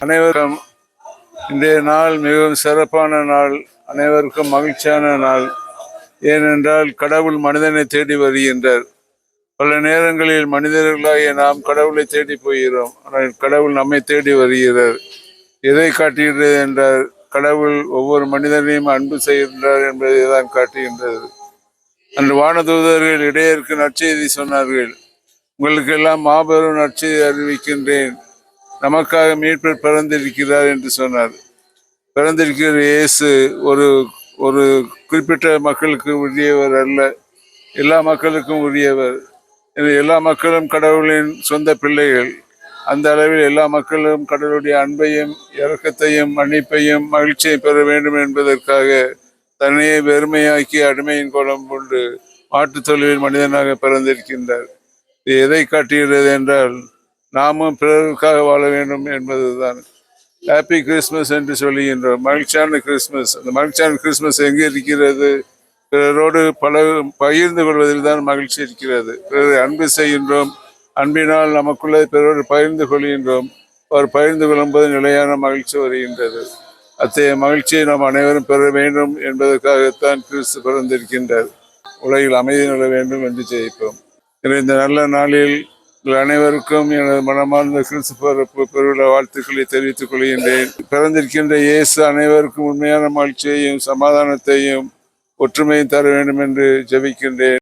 அனைவரும் இன்றைய நாள் மிகவும் சிறப்பான நாள், அனைவருக்கும் மகிழ்ச்சியான நாள். ஏனென்றால் கடவுள் மனிதனை தேடி வருகின்றார். பல நேரங்களில் மனிதர்களாகிய நாம் கடவுளை தேடி போகிறோம், ஆனால் கடவுள் நம்மை தேடி வருகிறார். எதை காட்டுகிறது என்றால் கடவுள் ஒவ்வொரு மனிதனையும் அன்பு செய்கின்றார் என்பதை தான் காட்டுகின்றது. அன்று வானதூதர்கள் இடையருக்கு நற்செய்தி சொன்னார்கள். உங்களுக்கெல்லாம் மாபெரும் நற்செய்தி அறிவிக்கின்றேன், நமக்காக மீட்பர் பிறந்திருக்கிறார் என்று சொன்னார். பிறந்திருக்கிற இயேசு ஒரு ஒரு குறிப்பிட்ட மக்களுக்கு உரியவர் அல்ல, எல்லா மக்களுக்கும் உரியவர். எல்லா மக்களும் கடவுளின் சொந்த பிள்ளைகள். அந்த அளவில் எல்லா மக்களும் கடவுளுடைய அன்பையும் இரக்கத்தையும் மன்னிப்பையும் மகிழ்ச்சியை பெற வேண்டும் என்பதற்காக தன்னையே வெறுமையாக்கி அடிமையின் கோலம் கொண்டு மாட்டுத் தொழுவில் மனிதனாக பிறந்திருக்கின்றார். இது எதை காட்டுகிறது என்றால் நாமும் பிறருக்காக வாழ வேண்டும் என்பதுதான். ஹாப்பி கிறிஸ்மஸ் என்று சொல்லுகின்றோம், மகிழ்ச்சியான கிறிஸ்மஸ். அந்த மகிழ்ச்சியான கிறிஸ்மஸ் எங்கே இருக்கிறது? பிறரோடு பகிர்ந்து கொள்வதில் தான் மகிழ்ச்சி இருக்கிறது. பிறரை அன்பு செய்கின்றோம், அன்பினால் நமக்குள்ளே பிறரோடு பகிர்ந்து கொள்கின்றோம். அவர் பகிர்ந்து கொள்ளும்போது நிலையான மகிழ்ச்சி வருகின்றது. அத்தகைய மகிழ்ச்சியை நாம் அனைவரும் பெற வேண்டும் என்பதற்காகத்தான் கிறிஸ்து பிறந்திருக்கின்றார். உலகில் அமைதி நில வேண்டும் என்று ஜெயிப்போம். இந்த நல்ல நாளில் அனைவருக்கும் எனது மனமார்ந்த கிறிஸ்து பிறப்பு பெருவிழா வாழ்த்துக்களை தெரிவித்துக் கொள்கின்றேன். பிறந்திருக்கின்ற இயேசு அனைவருக்கும் உண்மையான மகிழ்ச்சியையும் சமாதானத்தையும் ஒற்றுமையும் தர வேண்டும் என்று ஜெபிக்கின்றேன்.